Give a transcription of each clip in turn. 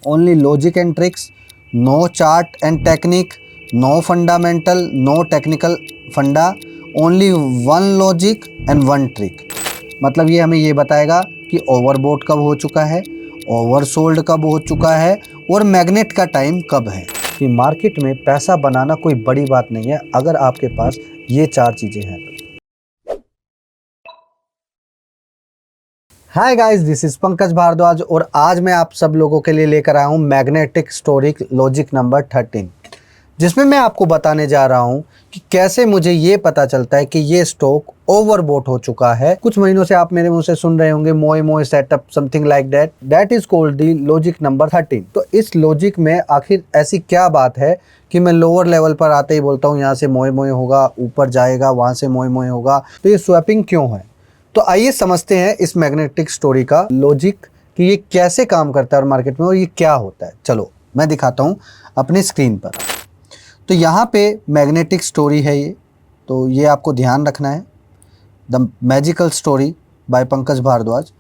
only logic and tricks, no chart and technique, no fundamental, no technical funda, only one logic and one trick। मतलब ये हमें ये बताएगा कि overbought कब हो चुका है, ओवरसोल्ड कब हो चुका है और मैग्नेट का टाइम कब है। कि मार्केट में पैसा बनाना कोई बड़ी बात नहीं है अगर आपके पास ये चार चीज़ें हैं तो। Hi guys, this is Pankaj Bharadwaj और आज मैं आप सब लोगों के लिए लेकर आया हूँ मैग्नेटिक स्टोरी लॉजिक नंबर 13, जिसमें मैं आपको बताने जा रहा हूँ कि कैसे मुझे ये पता चलता है कि ये स्टॉक ओवरबोट हो चुका है। कुछ महीनों से आप मेरे मुंह से सुन रहे होंगे मोए मोए setup, something like that is called the logic number 13। तो इस लॉजिक में आखिर ऐसी क्या बात है कि मैं लोअर लेवल पर आते ही बोलता हूँ यहाँ से मोए मोए होगा, ऊपर जाएगा, वहां से मोए मोए होगा, तो ये स्वैपिंग क्यों है। तो आइए समझते हैं इस मैग्नेटिक स्टोरी का लॉजिक कि ये कैसे काम करता है और मार्केट में और ये क्या होता है। चलो मैं दिखाता हूँ अपनी स्क्रीन पर। तो यहाँ पे मैग्नेटिक स्टोरी है ये, तो ये आपको ध्यान रखना है, the magical story by Pankaj Bhardwaj.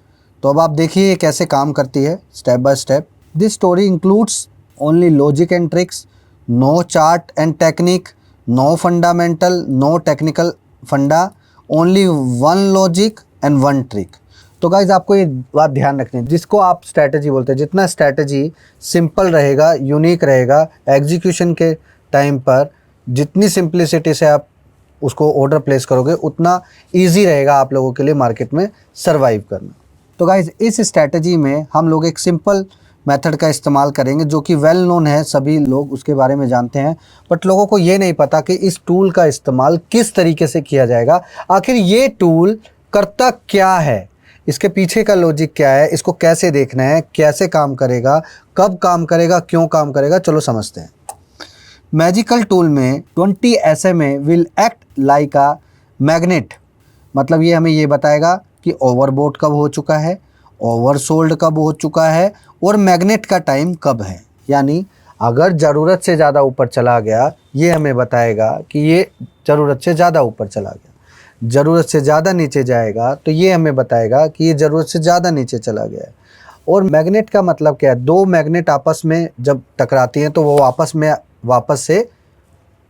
तो अब आप देखिए ये कैसे काम करती है step by step. This story includes only logic and tricks, no chart and technique, no fundamental, no technical funda, only one logic and one trick. तो गाइज आपको ये बात ध्यान रखनी है, जिसको आप स्ट्रैटेजी बोलते हैं, जितना स्ट्रैटेजी सिंपल रहेगा, यूनिक रहेगा, एग्जीक्यूशन के टाइम पर जितनी सिंप्लिसिटी से आप उसको ऑर्डर प्लेस करोगे उतना इजी रहेगा आप लोगों के लिए मार्केट में सरवाइव करना। तो गाइज इस स्ट्रैटेजी में हम लोग एक सिंपल मेथड का इस्तेमाल करेंगे जो कि वेल नोन है, सभी लोग उसके बारे में जानते हैं, बट लोगों को ये नहीं पता कि इस टूल का इस्तेमाल किस तरीके से किया जाएगा। आखिर ये टूल करता क्या है, इसके पीछे का लॉजिक क्या है, इसको कैसे देखना है, कैसे काम करेगा, कब काम करेगा, क्यों काम करेगा, चलो समझते हैं। मैजिकल टूल में 20 SMA will act like a magnet. मतलब ये हमें ये बताएगा कि ओवरबोट कब हो चुका है, ओवरसोल्ड कब हो चुका है और मैग्नेट का टाइम कब है। यानी अगर ज़रूरत से ज़्यादा ऊपर चला गया ये हमें बताएगा कि ये ज़रूरत से ज़्यादा ऊपर चला गया, ज़रूरत से ज़्यादा नीचे जाएगा तो ये हमें बताएगा कि ये ज़रूरत से ज़्यादा नीचे चला गया है। और मैग्नेट का मतलब क्या है, दो मैग्नेट आपस में जब टकराती हैं तो वो आपस में वापस से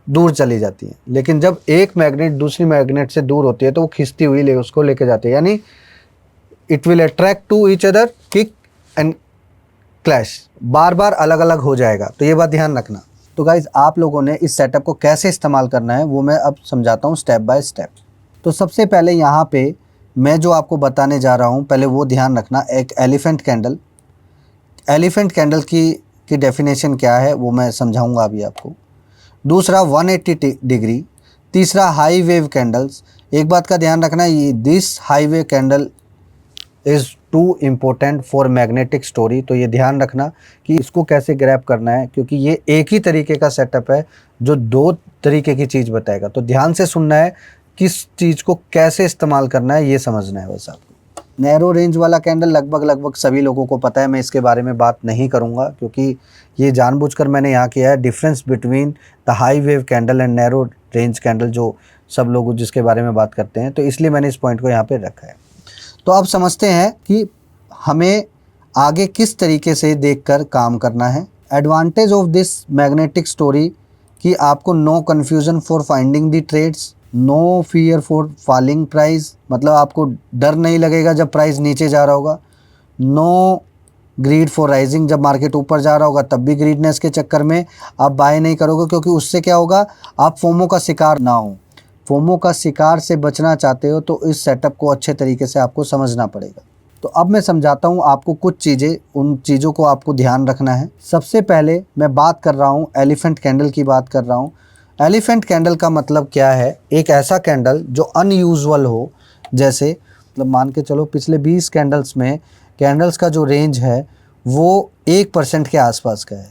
दूर चली जाती हैं, लेकिन जब एक मैग्नेट दूसरी मैग्नेट से दूर होती है तो वो खींचती हुई उसको लेके जाती है। यानी it will attract to each other, kick and clash, बार बार अलग अलग हो जाएगा। तो ये बात ध्यान रखना। तो गाइज आप लोगों ने इस सेटअप को कैसे इस्तेमाल करना है वो मैं अब समझाता हूँ स्टेप बाय स्टेप। तो सबसे पहले यहाँ पे मैं जो आपको बताने जा रहा हूँ पहले वो ध्यान रखना। एक एलिफेंट कैंडल की डेफिनेशन क्या है वो मैं समझाऊंगा अभी आपको। दूसरा 180 डिग्री, तीसरा हाई वेव कैंडल्स। एक बात का ध्यान रखना, ये this high wave candle is too important for magnetic story. तो ये ध्यान रखना कि इसको कैसे ग्रैब करना है, क्योंकि ये एक ही तरीके का सेटअप है जो दो तरीके की चीज़ बताएगा। तो ध्यान से सुनना है, किस चीज़ को कैसे इस्तेमाल करना है ये समझना है बस आपको। नैरो रेंज वाला कैंडल लगभग सभी लोगों को पता है, मैं इसके बारे में बात नहीं करूंगा क्योंकि ये जानबूझकर मैंने यहाँ किया है। Difference between the high wave candle and narrow range candle जो सब लोग जिसके बारे में बात करते हैं, तो इसलिए मैंने इस पॉइंट को यहाँ पे रखा है। तो अब समझते हैं कि हमें आगे किस तरीके से देखकर काम करना है। Advantage of this magnetic story कि आपको no confusion for finding the trades, no fear for falling price, मतलब आपको डर नहीं लगेगा जब प्राइस नीचे जा रहा होगा। नो ग्रीड फॉर राइजिंग, जब मार्केट ऊपर जा रहा होगा तब भी ग्रीडनेस के चक्कर में आप बाय नहीं करोगे, क्योंकि उससे क्या होगा, आप फोमो का शिकार ना हो। फोमो का शिकार से बचना चाहते हो तो इस सेटअप को अच्छे तरीके से आपको समझना पड़ेगा। तो अब मैं समझाता हूँ आपको कुछ चीज़ें, उन चीज़ों को आपको ध्यान रखना है। सबसे पहले मैं बात कर रहा हूँ एलिफेंट कैंडल की बात कर रहा हूँ। एलिफेंट कैंडल का मतलब क्या है, एक ऐसा कैंडल जो अनयूजुअल हो। जैसे मतलब मान के चलो पिछले 20 कैंडल्स में कैंडल्स का जो रेंज है वो 1% के आसपास का है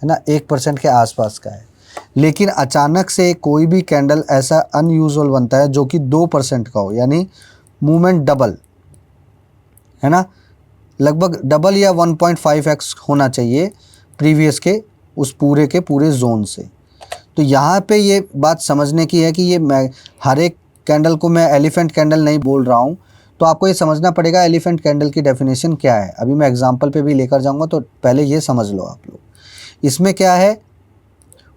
ना, 1% के आसपास का है। लेकिन अचानक से कोई भी कैंडल ऐसा अनयूजुअल बनता है जो कि 2% का हो, यानी मूवमेंट डबल है ना, लगभग डबल या 1.5x होना चाहिए प्रीवियस के उस पूरे के पूरे जोन से। तो यहाँ पे ये बात समझने की है कि ये मैं हर एक कैंडल को मैं एलिफेंट कैंडल नहीं बोल रहा हूँ। तो आपको ये समझना पड़ेगा एलिफेंट कैंडल की डेफिनेशन क्या है। अभी मैं एग्जांपल पे भी लेकर जाऊंगा, तो पहले ये समझ लो आप लोग। इसमें क्या है,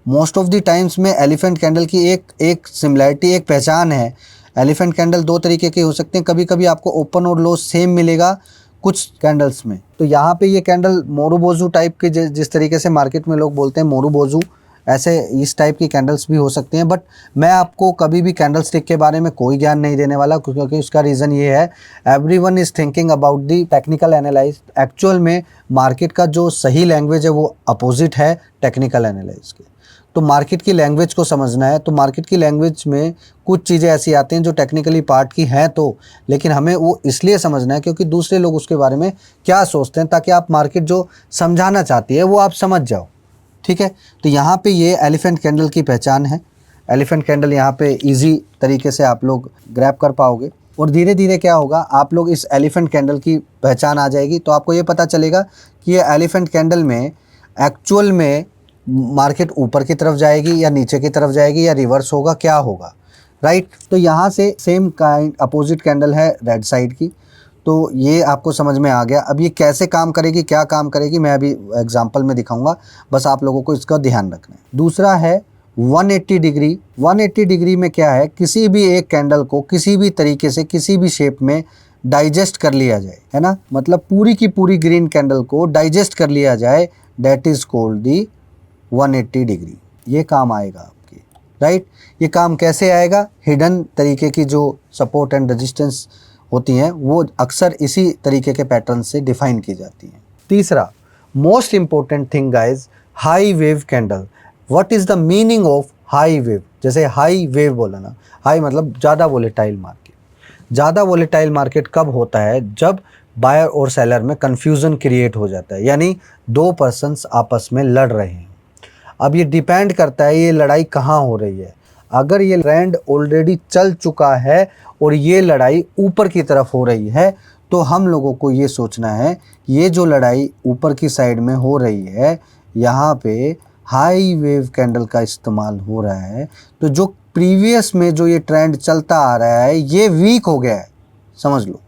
मोस्ट ऑफ द टाइम्स में एलिफेंट कैंडल की एक सिमिलैरिटी, एक पहचान है। एलिफेंट कैंडल दो तरीके के हो सकते हैं, कभी कभी आपको ओपन और लो सेम मिलेगा कुछ कैंडल्स में। तो यहाँ पे ये कैंडल मोरूबोजू टाइप के, जिस तरीके से मार्केट में लोग बोलते हैं मोरूबोजू, ऐसे इस टाइप की कैंडल्स भी हो सकती हैं। बट मैं आपको कभी भी कैंडल स्टिक के बारे में कोई ज्ञान नहीं देने वाला, क्योंकि उसका रीज़न ये है, everyone is thinking about the technical analyse. Actual में मार्केट का जो सही लैंग्वेज है वो अपोजिट है टेक्निकल एनालाइज के। तो मार्केट की लैंग्वेज को समझना है, तो मार्केट की लैंग्वेज में कुछ चीज़ें ऐसी आती हैं जो टेक्निकली पार्ट की हैं, तो लेकिन हमें वो इसलिए समझना है क्योंकि दूसरे लोग उसके बारे में क्या सोचते हैं, ताकि आप मार्केट जो समझाना चाहती है वो आप समझ जाओ। ठीक है, तो यहाँ पे ये एलिफेंट कैंडल की पहचान है। एलिफेंट कैंडल यहाँ पे इजी तरीके से आप लोग ग्रैब कर पाओगे, और धीरे धीरे क्या होगा, आप लोग इस एलिफेंट कैंडल की पहचान आ जाएगी, तो आपको ये पता चलेगा कि ये एलिफेंट कैंडल में एक्चुअल में मार्केट ऊपर की तरफ जाएगी या नीचे की तरफ जाएगी या रिवर्स होगा, क्या होगा, राइट। तो यहाँ से सेम काइंड अपोजिट कैंडल है रेड साइड की, तो ये आपको समझ में आ गया। अब ये कैसे काम करेगी, क्या काम करेगी, मैं अभी एग्जांपल में दिखाऊंगा, बस आप लोगों को इसका ध्यान रखना है। दूसरा है 180 डिग्री। 180 डिग्री में क्या है, किसी भी एक कैंडल को किसी भी तरीके से किसी भी शेप में डाइजेस्ट कर लिया जाए, है ना, मतलब पूरी की पूरी ग्रीन कैंडल को डाइजेस्ट कर लिया जाए, that is called the 180 degree. ये काम आएगा आपकी, राइट। ये काम कैसे आएगा, हिडन तरीके की जो सपोर्ट एंड रेजिस्टेंस होती हैं वो अक्सर इसी तरीके के पैटर्न से डिफाइन की जाती हैं। तीसरा most important thing guys, high wave candle. What is the meaning of high wave? जैसे हाई वेव बोला ना, हाई मतलब ज़्यादा वोलेटाइल मार्केट। ज़्यादा वोलेटाइल मार्केट कब होता है, जब बायर और सेलर में कंफ्यूजन क्रिएट हो जाता है, यानी दो पर्सन्स आपस में लड़ रहे हैं। अब ये डिपेंड करता है ये लड़ाई कहाँ हो रही है। अगर ये ट्रेंड ऑलरेडी चल चुका है और ये लड़ाई ऊपर की तरफ हो रही है, तो हम लोगों को ये सोचना है ये जो लड़ाई ऊपर की साइड में हो रही है, यहाँ पे हाई वेव कैंडल का इस्तेमाल हो रहा है। तो जो प्रीवियस में जो ये ट्रेंड चलता आ रहा है ये वीक हो गया है, समझ लो।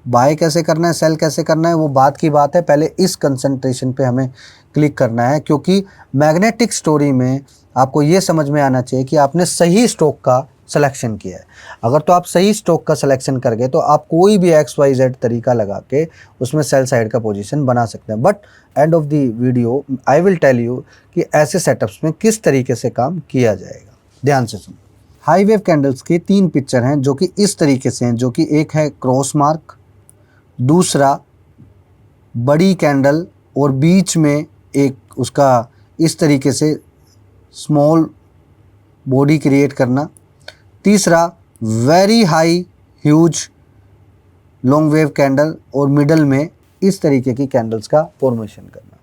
बाय कैसे करना है, सेल कैसे करना है, वो बात की बात है, पहले इस कंसंट्रेशन पे हमें क्लिक करना है, क्योंकि मैग्नेटिक स्टोरी में आपको ये समझ में आना चाहिए कि आपने सही स्टॉक का सिलेक्शन किया है। अगर तो आप सही स्टॉक का सिलेक्शन कर गए तो आप कोई भी XYZ तरीका लगा के उसमें सेल साइड का पोजीशन बना सकते हैं। But end of the video I will tell you कि ऐसे सेटअप्स में किस तरीके से काम किया जाएगा। ध्यान से सुनो। हाई वेव कैंडल्स के 3 पिक्चर हैं जो कि इस तरीके से हैं, जो कि एक है क्रॉस मार्क, दूसरा बड़ी कैंडल और बीच में एक उसका इस तरीके से स्मॉल बॉडी क्रिएट करना, तीसरा very high huge long wave candle और मिडल में इस तरीके की कैंडल्स का फॉर्मेशन करना।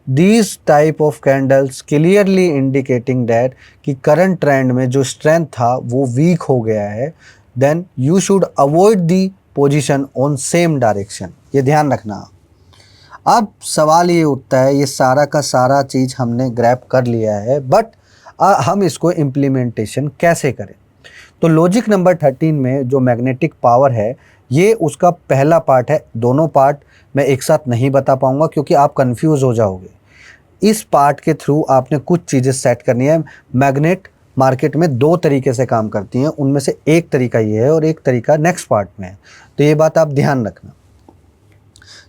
These type of candles clearly indicating that कि करंट ट्रेंड में जो स्ट्रेंथ था वो वीक हो गया है, then you should avoid the position on same direction. ये ध्यान रखना। अब सवाल ये उठता है, ये सारा का सारा चीज़ हमने ग्रैब कर लिया है, बट हम इसको इम्प्लीमेंटेशन कैसे करें? तो लॉजिक नंबर 13 में जो मैग्नेटिक पावर है ये उसका पहला पार्ट है। दोनों पार्ट मैं एक साथ नहीं बता पाऊंगा क्योंकि आप कंफ्यूज हो जाओगे। इस पार्ट के थ्रू आपने कुछ चीज़ें सेट करनी है। मैग्नेट मार्केट में 2 तरीके से काम करती हैं, उनमें से एक तरीका ये है और एक तरीका नेक्स्ट पार्ट में है, तो ये बात आप ध्यान रखना।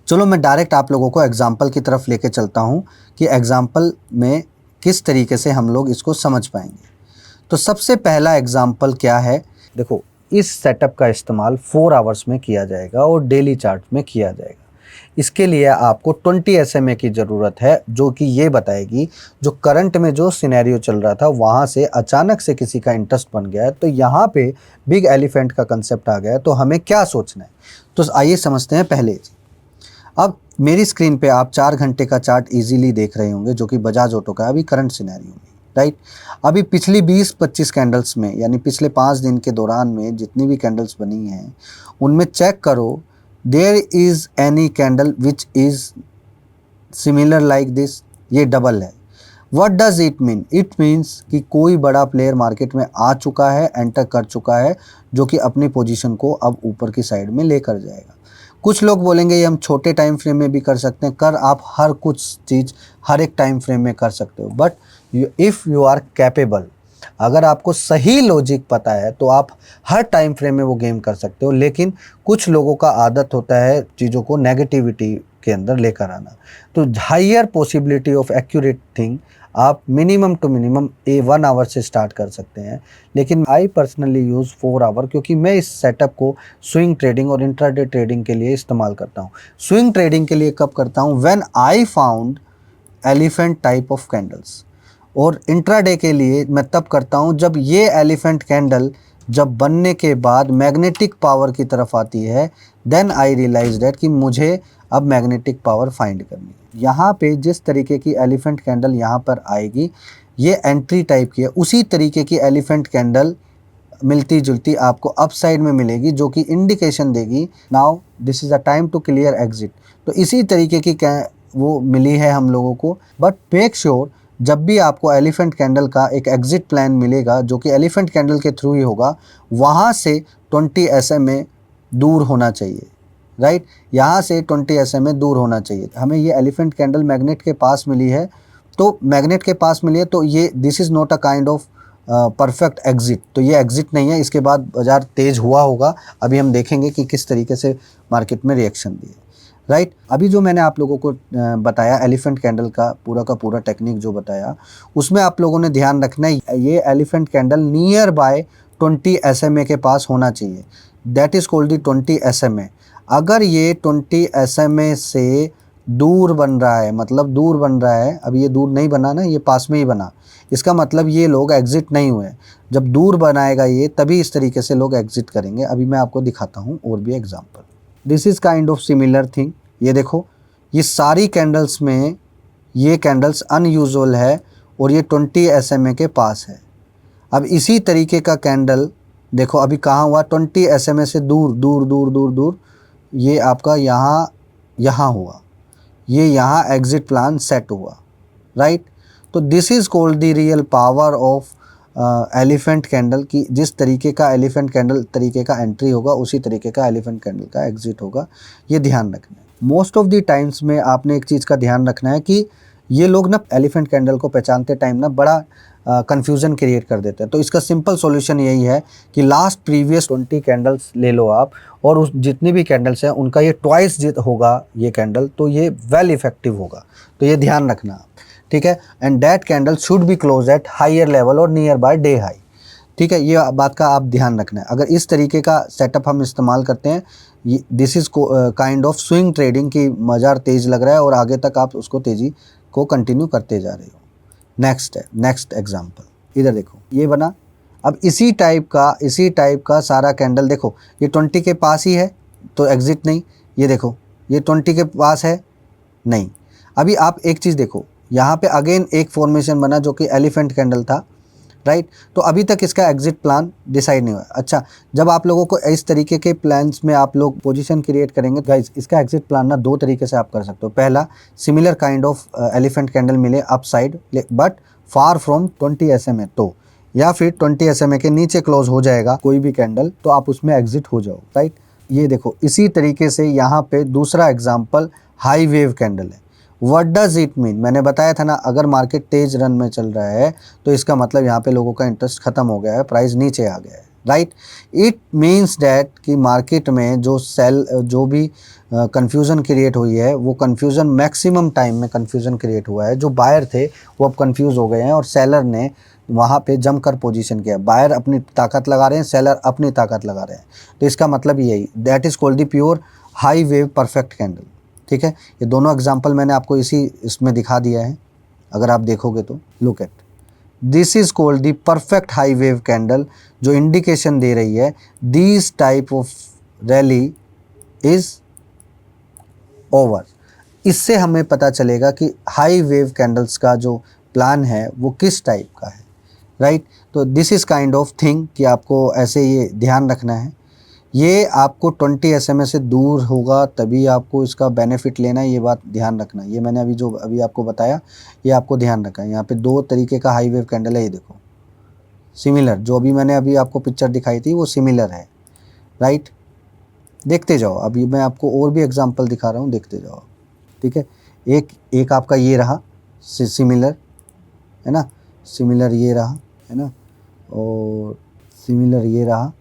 चलो मैं डायरेक्ट आप लोगों को एग्जाम्पल की तरफ लेके चलता हूँ कि एग्जाम्पल में किस तरीके से हम लोग इसको समझ पाएंगे। तो सबसे पहला एग्जाम्पल क्या है, देखो इस सेटअप का इस्तेमाल 4 आवर्स में किया जाएगा और डेली चार्ट में किया जाएगा। इसके लिए आपको 20 SMA की ज़रूरत है, जो कि ये बताएगी जो करंट में जो सिनेरियो चल रहा था वहाँ से अचानक से किसी का इंटरेस्ट बन गया है, तो यहाँ पे बिग एलिफेंट का कंसेप्ट आ गया है, तो हमें क्या सोचना है। तो आइए समझते हैं पहले। अब मेरी स्क्रीन पे आप 4 घंटे का चार्ट इजीली देख रहे होंगे, जो कि बजाज ऑटो का अभी करंट सिनेरियो में, राइट। अभी पिछली 20-25 कैंडल्स में, यानी पिछले 5 दिन के दौरान में जितनी भी कैंडल्स बनी हैं उनमें चेक करो, there is any candle which is similar like this. ये डबल है, what does it mean? It means कि कोई बड़ा प्लेयर मार्केट में आ चुका है, एंटर कर चुका है, जो कि अपनी पोजीशन को अब ऊपर की साइड में लेकर जाएगा। कुछ लोग बोलेंगे ये हम छोटे टाइम फ्रेम में भी कर सकते हैं। कर आप हर कुछ चीज़ हर एक टाइम फ्रेम में कर सकते हो, but if you are capable, अगर आपको सही लॉजिक पता है तो आप हर टाइम फ्रेम में वो गेम कर सकते हो। लेकिन कुछ लोगों का आदत होता है चीज़ों को नेगेटिविटी के अंदर लेकर आना। तो higher possibility of accurate thing आप मिनिमम टू मिनिमम 1 आवर से स्टार्ट कर सकते हैं। लेकिन आई पर्सनली यूज़ 4 आवर, क्योंकि मैं इस सेटअप को स्विंग ट्रेडिंग और इंट्राडे ट्रेडिंग के लिए इस्तेमाल करता हूँ। स्विंग ट्रेडिंग के लिए कब करता हूँ? When I found elephant type of candles. और इंट्राडे के लिए मैं तब करता हूँ जब ये एलिफेंट कैंडल जब बनने के बाद मैग्नेटिक पावर की तरफ आती है, देन आई रियलाइज दैट कि मुझे अब मैग्नेटिक पावर फाइंड करनी है। यहाँ पे जिस तरीके की एलिफेंट कैंडल यहाँ पर आएगी, ये एंट्री टाइप की है। उसी तरीके की एलिफेंट कैंडल मिलती जुलती आपको अप साइड में मिलेगी, जो कि इंडिकेशन देगी now this is a time to clear exit. तो इसी तरीके की वो मिली है हम लोगों को। बट मेक श्योर जब भी आपको एलिफेंट कैंडल का एक एग्जिट प्लान मिलेगा, जो कि एलिफेंट कैंडल के थ्रू ही होगा, वहाँ से 20 SMA दूर होना चाहिए, राइट। यहाँ से 20 SMA दूर होना चाहिए। हमें ये एलिफेंट कैंडल मैग्नेट के पास मिली है, तो मैग्नेट के पास मिली है, तो ये this is not a kind of perfect exit. तो ये एग्जिट नहीं है। इसके बाद बाज़ार तेज़ हुआ होगा, अभी हम देखेंगे कि किस तरीके से मार्केट में रिएक्शन दिए, राइट। अभी जो मैंने आप लोगों को बताया एलिफेंट कैंडल का पूरा टेक्निक जो बताया, उसमें आप लोगों ने ध्यान रखना है ये elephant candle near by 20 SMA के पास होना चाहिए। That is called the 20 SMA। अगर ये 20 SMA से दूर बन रहा है, मतलब दूर बन रहा है, अभी ये दूर नहीं बना ना, ये पास में ही बना, इसका मतलब ये लोग एग्जिट नहीं हुए। जब दूर बनाएगा ये, तभी इस तरीके से लोग एग्जिट करेंगे। अभी मैं आपको दिखाता हूँ और भी example. This is kind of similar thing. ये देखो, ये सारी कैंडल्स में ये कैंडल्स अनयूजुअल है और ये 20 SMA के पास है। अब इसी तरीके का कैंडल देखो अभी कहाँ हुआ, 20 SMA से दूर दूर दूर दूर दूर, ये आपका यहाँ हुआ, ये यहाँ एग्जिट प्लान सेट हुआ, राइट। तो this is called the real power of elephant candle की जिस तरीके का एलिफेंट कैंडल तरीके का एंट्री होगा, उसी तरीके का एलिफेंट कैंडल का एग्जिट होगा। ये ध्यान रखना है। मोस्ट ऑफ द टाइम्स में आपने एक चीज़ का ध्यान रखना है कि ये लोग ना एलिफेंट कैंडल को पहचानते टाइम ना बड़ा कन्फ्यूज़न क्रिएट कर देते हैं। तो इसका सिंपल सॉल्यूशन यही है कि लास्ट प्रीवियस 20 कैंडल्स ले लो आप, और उस जितनी भी कैंडल्स हैं उनका ये ट्वाइस होगा ये कैंडल, तो ये वेल इफेक्टिव होगा। तो ये ध्यान रखना आप, ठीक है। And that candle should be close at higher level और नियर बाय डे हाई, ठीक है। ये बात का आप ध्यान रखना है। अगर इस तरीके का सेटअप हम इस्तेमाल करते हैं, this is kind of swing trading की बाजार तेज़ लग रहा है और आगे तक आप उसको तेज़ी को कंटिन्यू करते जा रहे हो। नेक्स्ट एग्जांपल इधर देखो, ये बना। अब इसी टाइप का सारा कैंडल देखो, ये 20 के पास ही है तो एग्जिट नहीं। ये देखो, ये 20 के पास है नहीं। अभी आप एक चीज़ देखो, यहाँ पे अगेन एक फॉर्मेशन बना जो कि एलिफेंट कैंडल था, राइट। तो अभी तक इसका एग्जिट प्लान डिसाइड नहीं हुआ। अच्छा, जब आप लोगों को इस तरीके के प्लान्स में आप लोग पोजीशन क्रिएट करेंगे गाइस, इसका एग्जिट प्लान ना 2 तरीके से आप कर सकते हो। पहला, similar kind of elephant candle मिले upside but far from 20 SMA, तो या फिर 20 SMA के नीचे क्लोज हो जाएगा कोई भी कैंडल, तो आप उसमें एग्जिट हो जाओ, राइट। ये देखो, इसी तरीके से यहाँ पे दूसरा एग्जाम्पल हाई वेव कैंडल है। What does it mean? मैंने बताया था ना, अगर मार्केट तेज रन में चल रहा है तो इसका मतलब यहाँ पे लोगों का इंटरेस्ट खत्म हो गया है, प्राइस नीचे आ गया है, राइट। इट मीन्स डैट कि मार्केट में जो भी कन्फ्यूज़न क्रिएट हुई है, वो कन्फ्यूज़न मैक्सिमम टाइम में कन्फ्यूज़न क्रिएट हुआ है। जो बायर थे वो अब कन्फ्यूज़ हो गए हैं और सेलर ने वहाँ पे जमकर पोजीशन किया। बायर अपनी ताकत लगा रहे हैं, सेलर अपनी ताकत लगा रहे हैं। तो इसका मतलब यही, that is called the pure high wave perfect candle, ठीक है। ये दोनों एग्जाम्पल मैंने आपको इसमें दिखा दिया है, अगर आप देखोगे तो। Look at, this is called the perfect high wave candle, जो इंडिकेशन दे रही है this type of rally is over. इससे हमें पता चलेगा कि हाई वेव कैंडल्स का जो प्लान है वो किस टाइप का है, राइट। तो this is kind of thing कि आपको ऐसे ये ध्यान रखना है। ये आपको 20 SMA से दूर होगा तभी आपको इसका बेनिफिट लेना है, ये बात ध्यान रखना। ये मैंने अभी आपको बताया, ये आपको ध्यान रखना है। यहाँ पे 2 तरीके का हाई वेव कैंडल है, ये देखो सिमिलर, जो अभी आपको पिक्चर दिखाई थी वो सिमिलर है, राइट। देखते जाओ, अभी मैं आपको और भी एग्जांपल दिखा रहा हूँ, देखते जाओ, ठीक है। एक आपका ये रहा सिमिलर, है ना, सिमिलर ये रहा, है ना, और सिमिलर ये रहा,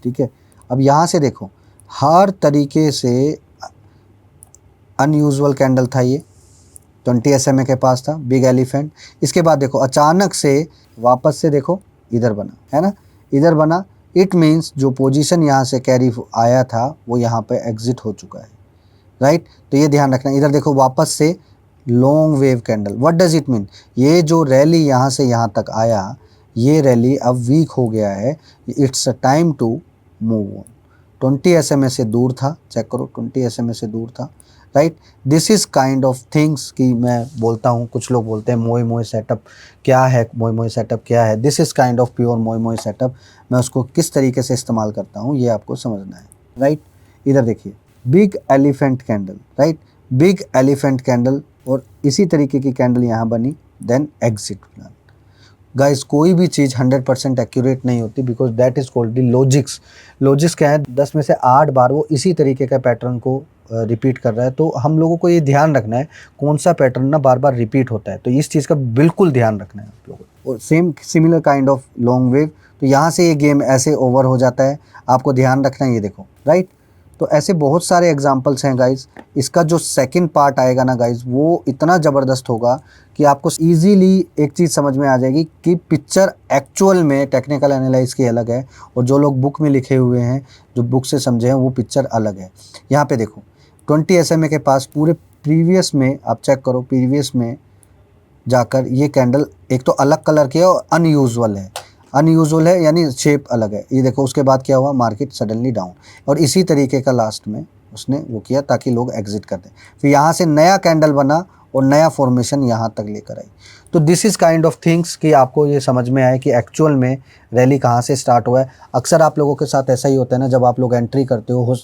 ठीक है। अब यहाँ से देखो, हर तरीके से अनयूजुअल कैंडल था ये, 20 SMA के पास था, बिग एलिफेंट। इसके बाद देखो अचानक से वापस से देखो इधर बना, है ना, इधर बना। इट मीन्स जो पोजीशन यहाँ से कैरी आया था वो यहाँ पे एग्जिट हो चुका है, राइट। तो ये ध्यान रखना। इधर देखो वापस से long wave candle, what does it mean, ये जो रैली यहाँ से यहाँ तक आया, ये रैली अब वीक हो गया है, it's a time to move on. 20 SMA से दूर था, चेक करो 20 SMA से दूर था, right. This is kind of things कि मैं बोलता हूँ, कुछ लोग बोलते हैं मोए मोए सेटअप क्या है, मोए मोए सेटअप क्या है। This is kind of pure मोए मोए सेटअप। मैं उसको किस तरीके से इस्तेमाल करता हूँ ये आपको समझना है, राइट। इधर देखिए big elephant candle, right, big elephant candle, और इसी तरीके की कैंडल यहाँ बनी, देन एग्जिट प्लान। गाइस कोई भी चीज़ 100% एक्यूरेट नहीं होती, because that is called the logics. Logics क्या है, 10 में से 8 बार वो इसी तरीके का पैटर्न को रिपीट कर रहा है। तो हम लोगों को ये ध्यान रखना है कौन सा पैटर्न ना बार बार रिपीट होता है, तो इस चीज़ का बिल्कुल ध्यान रखना है आप लोगों को। और same similar kind of long wave, तो यहाँ से ये गेम ऐसे ओवर हो जाता है, आपको ध्यान रखना है, ये देखो, राइट। तो ऐसे बहुत सारे एग्जाम्पल्स हैं गाइज। इसका जो सेकंड पार्ट आएगा ना गाइज, वो इतना ज़बरदस्त होगा कि आपको इजीली एक चीज़ समझ में आ जाएगी कि पिक्चर एक्चुअल में टेक्निकल एनालाइज की अलग है, और जो लोग बुक में लिखे हुए हैं, जो बुक से समझे हैं, वो पिक्चर अलग है। यहाँ पे देखो 20 SMA के पास पूरे प्रीवियस में आप चेक करो, प्रीवियस में जाकर ये कैंडल एक तो अलग कलर की है और अनयूजुअल है, अनयूजुअल है यानी शेप अलग है। ये देखो उसके बाद क्या हुआ, मार्केट सडनली डाउन, और इसी तरीके का लास्ट में उसने वो किया ताकि लोग एग्जिट कर दें। फिर यहाँ से नया कैंडल बना और नया फॉर्मेशन यहाँ तक लेकर आई। तो this is kind of things कि आपको ये समझ में आए कि एक्चुअल में रैली कहाँ से स्टार्ट हुआ है। अक्सर आप लोगों के साथ ऐसा ही होता है ना, जब आप लोग एंट्री करते हो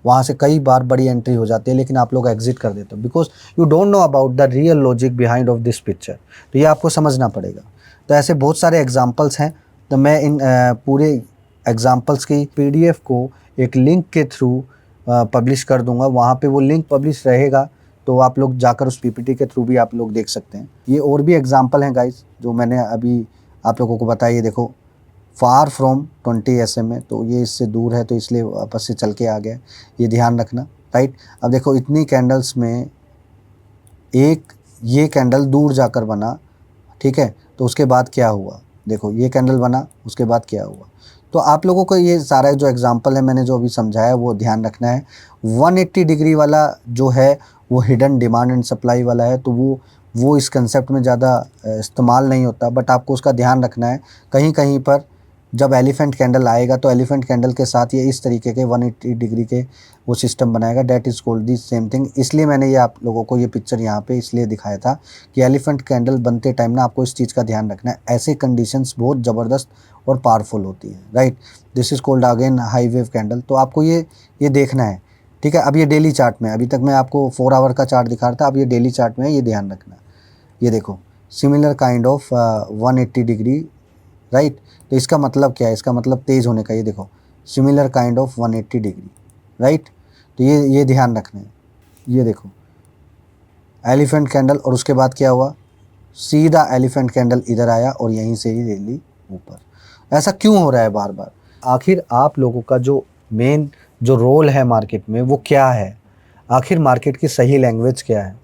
वहाँ से कई बार बड़ी एंट्री हो जाती है, लेकिन आप लोग एग्जिट कर देते हो, because you don't know about the real logic behind of this picture. तो ये आपको समझना पड़ेगा। तो ऐसे बहुत सारे एग्जाम्पल्स हैं, तो मैं इन पूरे एग्जाम्पल्स की PDF को एक लिंक के थ्रू पब्लिश कर दूंगा। वहाँ पे वो लिंक पब्लिश रहेगा, तो आप लोग जाकर उस PPT के थ्रू भी आप लोग देख सकते हैं। ये और भी एग्जाम्पल हैं गाइस जो मैंने अभी आप लोगों को बताया। ये देखो फार फ्रॉम 20 SMA, तो ये इससे दूर है तो इसलिए वापस से चल के आ गया, ये ध्यान रखना, राइट। अब देखो इतनी कैंडल्स में एक ये कैंडल दूर जाकर बना, ठीक है, तो उसके बाद क्या हुआ, देखो ये कैंडल बना, उसके बाद क्या हुआ। तो आप लोगों को ये सारा जो एग्जांपल है मैंने जो अभी समझाया वो ध्यान रखना है। 180 डिग्री वाला जो है वो हिडन डिमांड एंड सप्लाई वाला है, तो वो इस कंसेप्ट में ज़्यादा इस्तेमाल नहीं होता, बट आपको उसका ध्यान रखना है। कहीं कहीं पर जब एलिफेंट कैंडल आएगा तो एलिफेंट कैंडल के साथ ये इस तरीके के 180 डिग्री के वो सिस्टम बनाएगा, that is called the same thing. इसलिए मैंने ये आप लोगों को ये पिक्चर यहाँ पे इसलिए दिखाया था कि एलिफेंट कैंडल बनते टाइम ना आपको इस चीज़ का ध्यान रखना है, ऐसे कंडीशंस बहुत ज़बरदस्त और पावरफुल होती है, right. This is called again high wave candle. तो आपको ये देखना है, ठीक है। अब ये डेली चार्ट में, अभी तक मैं आपको 4 आवर का चार्ट दिखा रहा था, अब ये डेली चार्ट में है, ये ध्यान रखना। ये देखो similar kind of 180 degree, right. तो इसका मतलब क्या है, इसका मतलब तेज़ होने का। ये देखो similar kind of 180 degree, right. तो ये ध्यान रखना है। ये देखो एलिफेंट कैंडल, और उसके बाद क्या हुआ, सीधा एलिफेंट कैंडल इधर आया और यहीं से ही रैली ऊपर। ऐसा क्यों हो रहा है बार बार? आखिर आप लोगों का जो मेन जो रोल है मार्केट में वो क्या है? आखिर मार्केट की सही लैंग्वेज क्या है?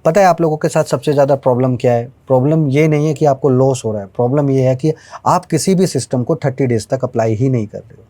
पता है आप लोगों के साथ सबसे ज़्यादा प्रॉब्लम क्या है? प्रॉब्लम ये नहीं है कि आपको लॉस हो रहा है, प्रॉब्लम ये है कि आप किसी भी सिस्टम को 30 डेज़ तक अप्लाई ही नहीं कर रहे हो।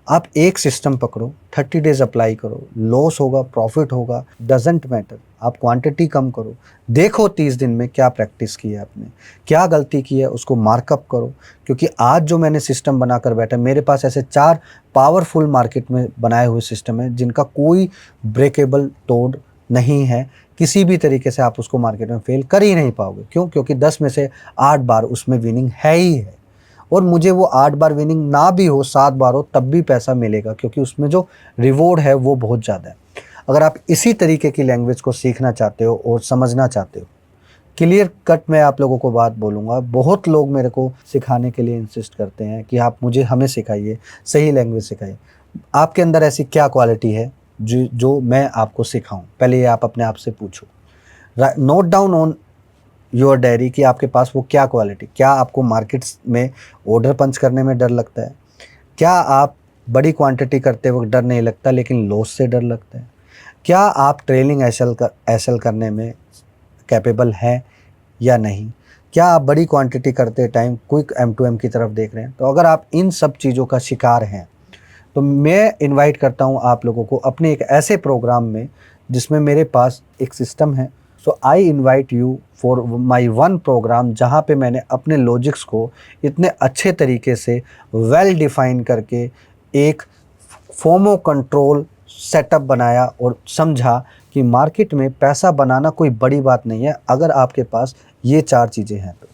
आप एक सिस्टम पकड़ो, 30 डेज़ अप्लाई करो, लॉस होगा प्रॉफिट होगा डजेंट मैटर, आप क्वांटिटी कम करो, देखो 30 दिन में क्या प्रैक्टिस की है आपने, क्या गलती की है उसको मार्कअप करो। क्योंकि आज जो मैंने सिस्टम बनाकर बैठा, मेरे पास ऐसे 4 पावरफुल मार्केट में बनाए हुए सिस्टम है जिनका कोई ब्रेकेबल तोड़ नहीं है। किसी भी तरीके से आप उसको मार्केट में फेल कर ही नहीं पाओगे। क्यों? क्योंकि 10 में से 8 बार उसमें विनिंग है ही है। और मुझे वो 8 बार विनिंग ना भी हो, 7 बार हो, तब भी पैसा मिलेगा, क्योंकि उसमें जो रिवॉर्ड है वो बहुत ज़्यादा है। अगर आप इसी तरीके की लैंग्वेज को सीखना चाहते हो और समझना चाहते हो, क्लियर कट मैं आप लोगों को बात बोलूँगा, बहुत लोग मेरे को सिखाने के लिए इंसिस्ट करते हैं कि आप हमें सिखाइए, सही लैंग्वेज सिखाइए। आपके अंदर ऐसी क्या क्वालिटी है जो मैं आपको सिखाऊं? पहले ये आप अपने आप से पूछो। Note down on your diary कि आपके पास वो क्या क्वालिटी। क्या आपको मार्केट्स में ऑर्डर पंच करने में डर लगता है? क्या आप बड़ी क्वांटिटी करते वक्त डर नहीं लगता लेकिन लॉस से डर लगता है? क्या आप ट्रेलिंग एसएल करने में कैपेबल हैं या नहीं? क्या आप बड़ी क्वांटिटी करते टाइम क्विक M2M की तरफ देख रहे हैं? तो अगर आप इन सब चीज़ों का शिकार हैं तो मैं इनवाइट करता हूं आप लोगों को अपने एक ऐसे प्रोग्राम में जिसमें मेरे पास एक सिस्टम है। So I invite you for my one program, जहां पे मैंने अपने लॉजिक्स को इतने अच्छे तरीके से वेल डिफाइन करके एक फोमो कंट्रोल सेटअप बनाया और समझा कि मार्केट में पैसा बनाना कोई बड़ी बात नहीं है अगर आपके पास ये 4 चीज़ें हैं तो।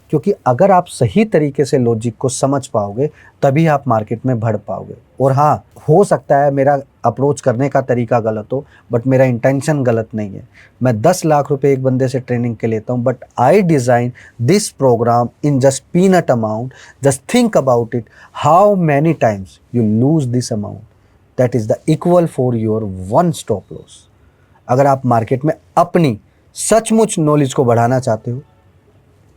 क्योंकि अगर आप सही तरीके से लॉजिक को समझ पाओगे तभी आप मार्केट में बढ़ पाओगे। और हाँ, हो सकता है मेरा अप्रोच करने का तरीका गलत हो, बट मेरा इंटेंशन गलत नहीं है। मैं 10 लाख रुपए एक बंदे से ट्रेनिंग के लेता हूँ, but I design this program in just peanut amount. Just think about it, how many times you lose this amount, that is the equal for your one stop loss. अगर आप मार्केट में अपनी सचमुच knowledge को बढ़ाना चाहते हो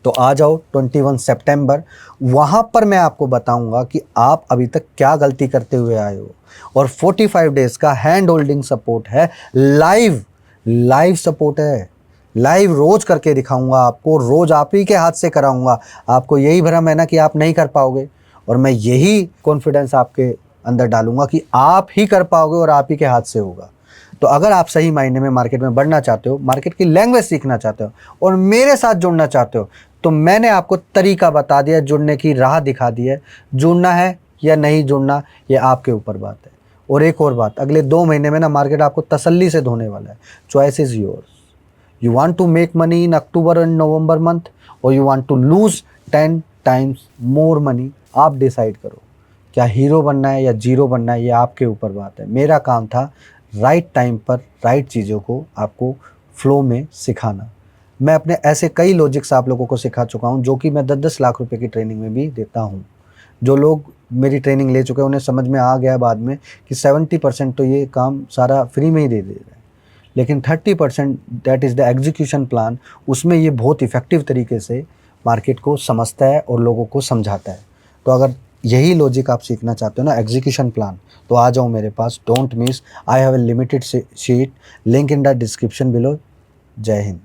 तो आ जाओ 21 सितंबर। वहाँ पर मैं आपको बताऊंगा कि आप अभी तक क्या गलती करते हुए आए हो। और 45 डेज़ का हैंड होल्डिंग सपोर्ट है, लाइव सपोर्ट है, लाइव रोज करके दिखाऊंगा आपको, रोज आप ही के हाथ से कराऊंगा। आपको यही भ्रम है ना कि आप नहीं कर पाओगे, और मैं यही कॉन्फिडेंस आपके अंदर डालूंगा कि आप ही कर पाओगे और आप ही के हाथ से होगा। तो अगर आप सही मायने में मार्केट में बढ़ना चाहते हो, मार्केट की लैंग्वेज सीखना चाहते हो और मेरे साथ जुड़ना चाहते हो, तो मैंने आपको तरीका बता दिया, जुड़ने की राह दिखा दी है। जुड़ना है या नहीं जुड़ना, ये आपके ऊपर बात है। और एक और बात, अगले 2 महीने में ना मार्केट आपको तसल्ली से धोने वाला है। Choice is yours. You want to make money in October and November month, और you want to lose 10 times more money. आप डिसाइड करो, क्या हीरो बनना है या जीरो बनना है, ये आपके ऊपर बात है। मेरा काम था राइट टाइम पर राइट चीज़ों को आपको फ्लो में सिखाना। मैं अपने ऐसे कई लॉजिक्स आप लोगों को सिखा चुका हूं, जो कि मैं 10-10 लाख रुपए की ट्रेनिंग में भी देता हूं। जो लोग मेरी ट्रेनिंग ले चुके हैं उन्हें समझ में आ गया बाद में कि 70% तो ये काम सारा फ्री में ही दे रहे हैं, लेकिन 30% that is the execution plan, उसमें ये बहुत इफ़ेक्टिव तरीके से मार्केट को समझता है और लोगों को समझाता है। तो अगर यही लॉजिक आप सीखना चाहते हो ना, एग्जीक्यूशन प्लान, तो आ जाओ मेरे पास। Don't miss, I have a limited seat, link in the description below. जय हिंद।